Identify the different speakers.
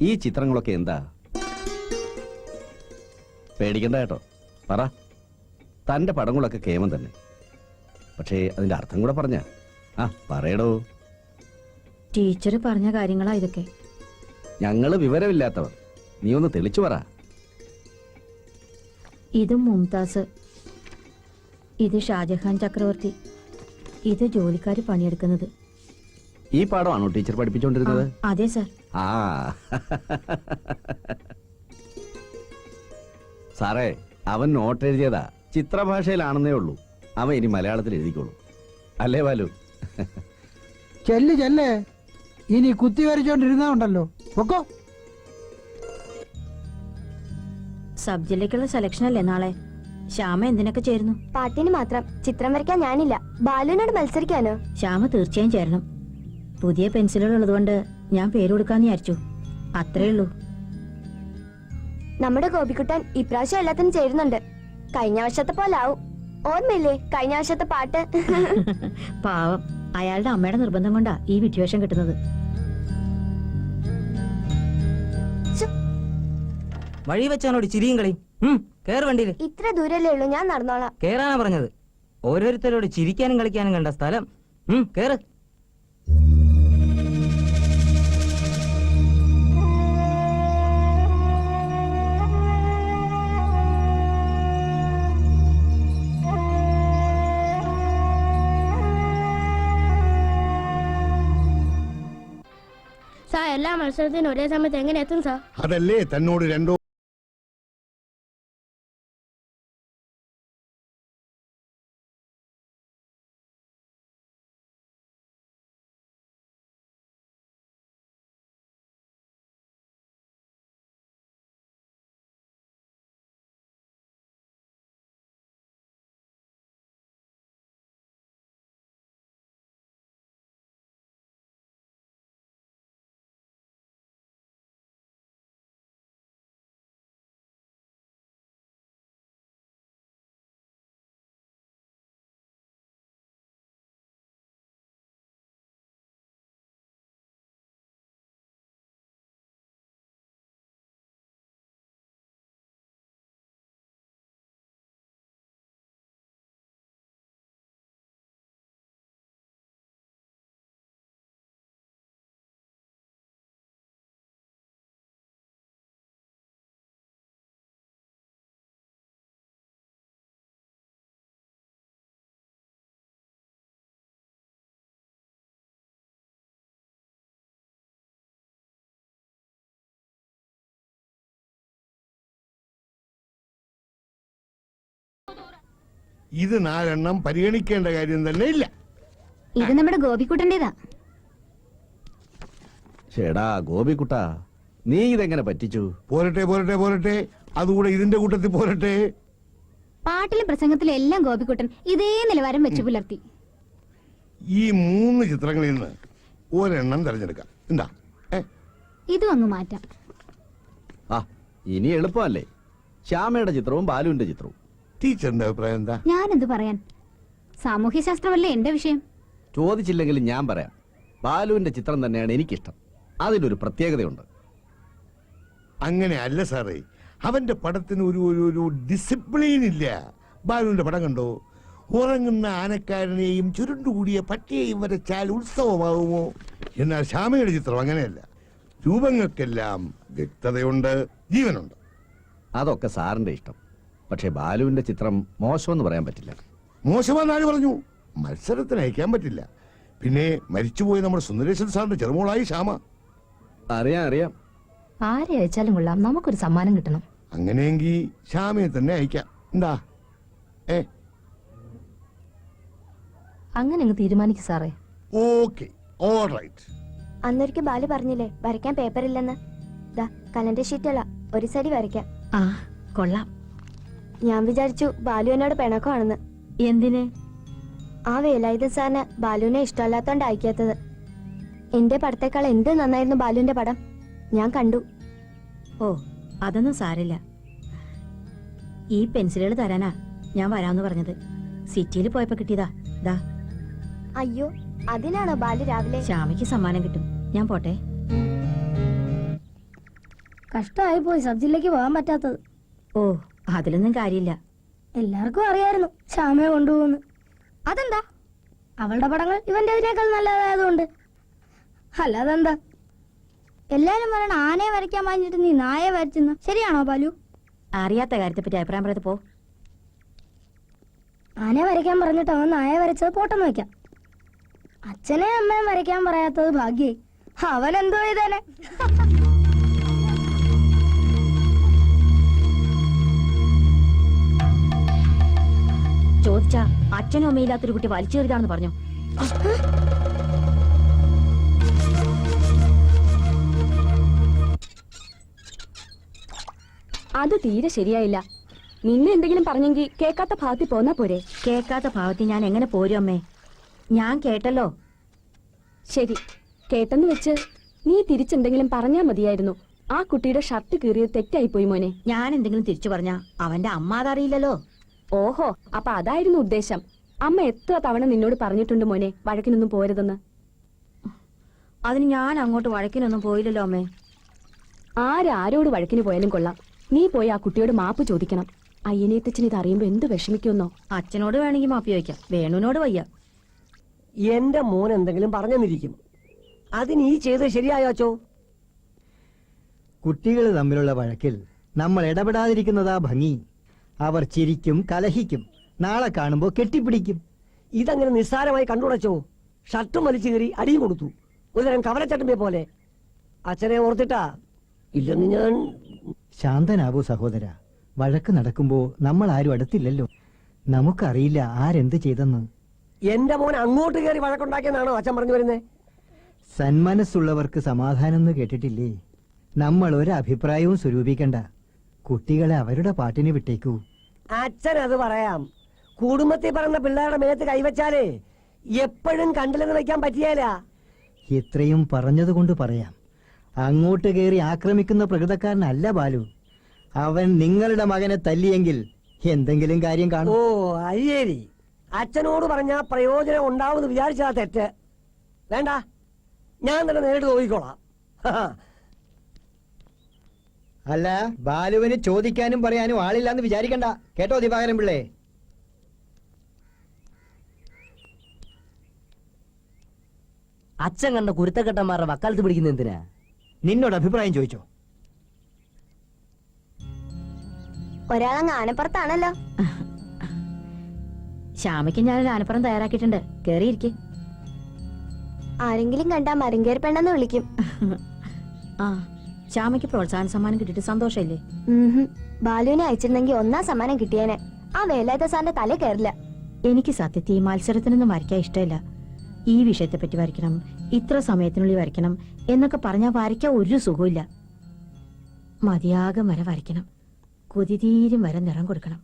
Speaker 1: ഈ ചിത്രങ്ങളൊക്കെ എന്താ? പേടിക്കണ്ട കേട്ടോ, പറ. തന്റെ പടങ്ങളൊക്കെ കേമം തന്നെ. പക്ഷേ അതിന്റെ അർത്ഥം കൂടെ പറഞ്ഞ. ആ പറയടോ.
Speaker 2: ടീച്ചർ പറഞ്ഞ കാര്യങ്ങളാ ഇതൊക്കെ.
Speaker 1: ഞങ്ങള് വിവരമില്ലാത്തവർ, നീ ഒന്ന് തെളിച്ചു പറ.
Speaker 2: ഇത് മുംതാസ്, ഇത് ഷാജഹാൻ ചക്രവർത്തി, ഇത് ജോലിക്കാര് പണിയെടുക്കുന്നത്.
Speaker 1: ഈ പാഠമാണോ ടീച്ചർ പഠിപ്പിച്ചോണ്ടിരുന്നത്?
Speaker 2: അതെ സർ.
Speaker 1: ആ സാറേ, അവൻ നോട്ട് എഴുതിയതാ, ചിത്രഭാഷയിലാണെന്നേ ഉള്ളൂ. അവൻ ഇനി മലയാളത്തിൽ എഴുതിക്കോളൂ, അല്ലേ ബാലു?
Speaker 3: ചെല്ല് ചെല്ലേ, ഇനി കുത്തി വരച്ചോണ്ടിരുന്നാ ഉണ്ടല്ലോ. പൊക്കോ.
Speaker 2: സബ് ജില്ലക്കുള്ള സെലക്ഷൻ അല്ലേ നാളെ? ശ്യാമ എന്തിനൊക്കെ ചേരുന്നു?
Speaker 4: പാട്ടിന് മാത്രം. ചിത്രം വരയ്ക്കാൻ ഞാനില്ല. ബാലുവിനോട് മത്സരിക്കാനോ?
Speaker 2: ശ്യാമ തീർച്ചയായും ചേരണം. പുതിയ പെൻസിലുകൾ ഉള്ളതുകൊണ്ട് ഞാൻ പേര് കൊടുക്കാന്ന് വിചാരിച്ചു, അത്രേ ഉള്ളൂ.
Speaker 4: നമ്മുടെ ഗോപിക്കുട്ടൻ ഇപ്രാവശ്യം എല്ലാത്തിനും ചേരുന്നുണ്ട്. കഴിഞ്ഞ വർഷത്തെ പോലെ ആവും. ഓർമ്മയില്ലേ കഴിഞ്ഞ വർഷത്തെ പാട്ട്?
Speaker 2: പാവം, അയാളുടെ അമ്മയുടെ നിർബന്ധം കൊണ്ടാ ഈ വിദ്വേഷം കിട്ടുന്നത്.
Speaker 5: വഴി വെച്ചാണോട് ചിരിയും കളി? കേറ് വണ്ടിയില്.
Speaker 4: ഇത്ര ദൂരല്ലേ ഉള്ളൂ, ഞാൻ നടന്നോളാം.
Speaker 5: കേറാനാ പറഞ്ഞത്. ഓരോരുത്തരോട് ചിരിക്കാനും കളിക്കാനും കണ്ട സ്ഥലം. കേറ്.
Speaker 6: സാർ, എല്ലാ മത്സരത്തിനും ഒരേ സമയത്ത് എങ്ങനെ എത്തും സാർ?
Speaker 7: അതല്ലേ തന്നോട് രണ്ടോ ഇത് നാലെണ്ണം പരിഗണിക്കേണ്ട കാര്യം തന്നെ ഇല്ല.
Speaker 4: ഇത് നമ്മുടെ ഗോപിക്കുട്ടന്റേതാ.
Speaker 1: ചേടാ ഗോപിക്കുട്ടാ, നീ ഇതെങ്ങനെ പറ്റിച്ചു?
Speaker 7: പോരട്ടെ പോരട്ടെ പോരട്ടെ, അതുകൂടെ ഇതിന്റെ കൂട്ടത്തിൽ പോരട്ടെ.
Speaker 4: പാട്ടിലും പ്രസംഗത്തിലും എല്ലാം ഗോപിക്കുട്ടൻ ഇതേ നിലവാരം വെച്ചു പുലർത്തി.
Speaker 7: ഈ 3 ചിത്രങ്ങളിൽ നിന്ന് ഒരെണ്ണം തിരഞ്ഞെടുക്കാം. എന്താ?
Speaker 4: ഇതും അങ്ങ് മാറ്റാം.
Speaker 1: ആ ഇനി എളുപ്പമല്ലേ, ശ്യാമയുടെ ചിത്രവും ബാലുവിന്റെ ചിത്രവും.
Speaker 7: ടീച്ചറിന്റെ അഭിപ്രായം എന്താ?
Speaker 4: ഞാനെന്ത് പറയാൻ, സാമൂഹ്യ ശാസ്ത്രമല്ലേ എന്റെ വിഷയം.
Speaker 1: ചോദിച്ചില്ലെങ്കിലും ഞാൻ പറയാം, ബാലുവിന്റെ ചിത്രം തന്നെയാണ് എനിക്കിഷ്ടം. അതിലൊരു പ്രത്യേകതയുണ്ട്.
Speaker 7: അങ്ങനെ അല്ല സാറേ, അവന്റെ പടത്തിന് ഒരു ഡിസിപ്ലിൻ ഇല്ല. ബാലുവിന്റെ പടം കണ്ടോ? ഉറങ്ങുന്ന ആനക്കാരനെയും ചുരുണ്ടുകൂടിയ പട്ടിയെയും വരച്ചാൽ ഉത്സവമാകുമോ? എന്നാൽ ശ്യാമയുടെ ചിത്രം അങ്ങനെയല്ല. രൂപങ്ങൾക്കെല്ലാം വ്യക്തതയുണ്ട്, ജീവനുണ്ട്.
Speaker 1: അതൊക്കെ സാറിന്റെ ഇഷ്ടം. പക്ഷെ ബാലുവിന്റെ ചിത്രം മോശമെന്ന് പറയാൻ പറ്റില്ല.
Speaker 7: മോശമെന്നാണ് പറഞ്ഞു. മത്സരത്തിന് അയക്കാൻ പറ്റില്ല. പിന്നെ മരിച്ചുപോയി നമ്മുടെ സുന്ദരേശ്വരൻ സാറിന്റെ ചെറുമോളായി ശ്യാമ.
Speaker 1: അറിയാം അറിയാം.
Speaker 2: ആരെ അയച്ചാലും കൊള്ളാം, നമുക്കൊരു സമ്മാനം കിട്ടണം.
Speaker 7: അങ്ങനെയെങ്കിൽ ശ്യാമയെ തന്നെ അയക്കാം. എന്താ?
Speaker 2: അങ്ങനെ അങ്ങ് തീരുമാനിക്കും സാറേ.
Speaker 7: Okay, all right.
Speaker 4: അന്നൊരിക്കൽ ബാലു പറഞ്ഞില്ലേ വരയ്ക്കാൻ പേപ്പർ ഇല്ലെന്ന്. കലണ്ടർ ഷീറ്റുള്ള ഒരു സൈഡ് വരയ്ക്കാം.
Speaker 2: ആ കൊള്ളാം.
Speaker 4: ഞാൻ വിചാരിച്ചു ബാലു എന്നോട് പിണക്കമാണെന്ന്.
Speaker 2: എന്തിന്?
Speaker 4: ആ വേലായുധ സാറിന് ബാലുവിനെ ഇഷ്ടമല്ലാത്തോണ്ട് അയക്കാത്തത്. എന്റെ പടത്തേക്കാൾ എന്ത് നന്നായിരുന്നു ബാലുവിന്റെ പടം. ഞാൻ കണ്ടു.
Speaker 2: ഓ അതൊന്നും സാരില്ല. ഈ പെൻസിലുകൾ തരാനാ ഞാൻ വരാമെന്ന് പറഞ്ഞത്. സിറ്റിയിൽ പോയപ്പോ കിട്ടിയതാ. ദാ.
Speaker 4: അയ്യോ, അതിനാണോ ബാലു രാവിലെ?
Speaker 2: ശ്യാമയ്ക്ക് സമ്മാനം കിട്ടും. ഞാൻ പോട്ടെ.
Speaker 6: കഷ്ടമായി പോയി സബ് ജില്ലക്ക് പോകാൻ പറ്റാത്തത്.
Speaker 2: ഓ അതിലൊന്നും കാര്യമില്ല.
Speaker 6: എല്ലാവർക്കും അറിയായിരുന്നു ശ്യാമയെ കൊണ്ടുപോകുന്നു. അതെന്താ? അവളുടെ പടങ്ങൾ ഇവന്റെ അതിനേക്കാൾ നല്ലതായതുകൊണ്ട്. അല്ലാതെന്താ? എല്ലാരും പറയണ ആനയെ വരയ്ക്കാൻ വാങ്ങിട്ട് നീ നായെ വരച്ചെന്ന്. ശരിയാണോ ബാലു?
Speaker 2: അറിയാത്ത കാര്യത്തെപ്പറ്റി അഭിപ്രായം പറയത്ത് പോ.
Speaker 6: ആനയെ വരയ്ക്കാൻ പറഞ്ഞിട്ട് അവൻ നായെ വരച്ചത് പോട്ടെന്ന് വെക്കാം. അച്ഛനെ അമ്മയും വരയ്ക്കാൻ പറയാത്തത് ഭാഗ്യായി. അവൻ എന്തോ ചെയ്തേനെ.
Speaker 2: ചോദിച്ചാ അച്ഛനും അമ്മയില്ലാത്തൊരു കുട്ടി വലിച്ചെറിയതാണെന്ന് പറഞ്ഞു.
Speaker 8: അത് തീരെ ശരിയായില്ല. നിന്നെ എന്തെങ്കിലും പറഞ്ഞെങ്കിൽ കേൾക്കാത്ത ഭാഗത്തിൽ പോന്നാ പോരെ.
Speaker 2: കേൾക്കാത്ത ഭാവത്തിൽ ഞാൻ എങ്ങനെ പോരും അമ്മേ? ഞാൻ കേട്ടല്ലോ.
Speaker 8: ശരി, കേട്ടെന്ന് വെച്ച് നീ തിരിച്ചെന്തെങ്കിലും പറഞ്ഞാ മതിയായിരുന്നു. ആ കുട്ടിയുടെ ഷർട്ട് കീറിയത് തെറ്റായിപ്പോയി മോനെ.
Speaker 2: ഞാൻ എന്തെങ്കിലും തിരിച്ചു പറഞ്ഞാ അവന്റെ അമ്മ അതറിയില്ലല്ലോ.
Speaker 8: ഓഹോ, അപ്പൊ അതായിരുന്നു ഉദ്ദേശം. അമ്മ എത്ര തവണ നിന്നോട് പറഞ്ഞിട്ടുണ്ട് മോനെ വഴക്കിനൊന്നും പോരുതെന്ന്.
Speaker 2: അതിന് ഞാൻ അങ്ങോട്ട് വഴക്കിനൊന്നും പോയില്ലല്ലോ അമ്മേ.
Speaker 8: ആരോട് വഴക്കിന് പോയാലും കൊള്ളാം, നീ പോയി ആ കുട്ടിയോട് മാപ്പ് ചോദിക്കണം. അയ്യനേത്തച്ഛൻ ഇത് അറിയുമ്പോ എന്ത് വിഷമിക്കുമെന്നോ.
Speaker 2: അച്ഛനോട് വേണമെങ്കിൽ മാപ്പി വയ്ക്കാം, വേണുവിനോട് വയ്യ.
Speaker 9: എന്റെ മോൻ എന്തെങ്കിലും പറഞ്ഞെന്നിരിക്കും. അതിന് ഈ ചെയ്തത് ശരിയായോ അച്ചോ?
Speaker 3: കുട്ടികൾ തമ്മിലുള്ള വഴക്കിൽ നമ്മൾ ഇടപെടാതിരിക്കുന്നതാ ഭംഗി. അവർ ചിരിക്കും, കലഹിക്കും, നാളെ കാണുമ്പോ കെട്ടിപ്പിടിക്കും.
Speaker 9: ഇതങ്ങനെ നിസ്സാരമായി കണ്ടുടച്ചോ? ഷർട്ടും വലിച്ചു കയറി അടിയും കൊടുത്തു, ഒരുതരം കവലച്ചട്ടമ്പെ പോലെ. അച്ഛനെ ഓർത്തിട്ടാ ഇല്ലെന്ന് ഞാൻ.
Speaker 3: ശാന്തനാവൂ സഹോദര. വഴക്ക് നടക്കുമ്പോ നമ്മൾ ആരും അടുത്തില്ലല്ലോ. നമുക്കറിയില്ല ആരെന്ത് ചെയ്തെന്ന്.
Speaker 9: എന്റെ മോൻ അങ്ങോട്ട് കയറി വഴക്കുണ്ടാക്കിയെന്നാണോ അച്ഛൻ പറഞ്ഞു വരുന്നേ?
Speaker 3: സന്മനസ്സുള്ളവർക്ക് സമാധാനം എന്ന് കേട്ടിട്ടില്ലേ? നമ്മൾ ഒരു അഭിപ്രായവും സ്വരൂപിക്കണ്ട. കുട്ടികളെ അവരുടെ പാട്ടിന് വിട്ടേക്കൂ.
Speaker 9: അച്ഛൻ അത് പറയാം. കുടുംബത്തിൽ പറഞ്ഞ പിള്ളേരുടെ മേത്ത് കൈവച്ചാലേ എപ്പോഴും കണ്ടില്ലെന്ന് വെക്കാൻ പറ്റിയല്ല.
Speaker 3: ഇത്രയും പറഞ്ഞതുകൊണ്ട് പറയാം, അങ്ങോട്ട് കയറി ആക്രമിക്കുന്ന പ്രകൃതക്കാരനല്ല ബാലു. അവൻ നിങ്ങളുടെ മകനെ തല്ലിയെങ്കിൽ എന്തെങ്കിലും കാര്യം
Speaker 9: ഓ
Speaker 3: കാണും.
Speaker 9: അയ്യേരി, അച്ഛനോട് പറഞ്ഞ പ്രയോജനം ഉണ്ടാവുമെന്ന് വിചാരിച്ചാ തെറ്റ്. വേണ്ട, ഞാൻ തന്നെ നേരിട്ട് നോക്കിക്കോളാം.
Speaker 3: അല്ല, ബാലുവിന് ചോദിക്കാനും പറയാനും ആളില്ലാന്ന് വിചാരിക്കണ്ട കേട്ടോ ദിവാകരൻ പിള്ളേ.
Speaker 5: അച്ഛൻ കണ്ട കുരുത്തക്കെട്ടന്മാരുടെ വക്കാലത്ത് പിടിക്കുന്ന എന്തിനാ?
Speaker 3: നിന്നോട് അഭിപ്രായം ചോദിച്ചോ?
Speaker 4: ഒരാളങ്ങ് ആനപ്പുറത്താണല്ലോ.
Speaker 2: ശ്യാമയ്ക്ക് ഞാനൊരു ആനപ്പുറം തയ്യാറാക്കിയിട്ടുണ്ട്, കേറിയിരിക്കെ.
Speaker 4: ആരെങ്കിലും കണ്ടാ മരങ്കേർ പെണ്ണെന്ന് വിളിക്കും.
Speaker 2: ആ, ശ്യാമയ്ക്ക് പ്രോത്സാഹന സമ്മാനം കിട്ടിയിട്ട് സന്തോഷമില്ലേ?
Speaker 4: ബാലുവിനെ അയച്ചിരുന്നെങ്കിൽ ഒന്നാം സമ്മാനം കിട്ടിയേനെ. ആ വേലായുധ സാറിന്റെ തല കയറില്ല.
Speaker 2: എനിക്ക് സത്യത്തിൽ ഈ മത്സരത്തിനൊന്നും വരയ്ക്കാൻ ഇഷ്ടമില്ല. ഈ വിഷയത്തെപ്പറ്റി വരയ്ക്കണം, ഇത്ര സമയത്തിനുള്ളിൽ വരയ്ക്കണം എന്നൊക്കെ പറഞ്ഞാൽ വരയ്ക്കാൻ ഒരു സുഖമില്ല. മതിയാകം വരെ വരയ്ക്കണം, കൊതിതീരും വരെ നിറം കൊടുക്കണം.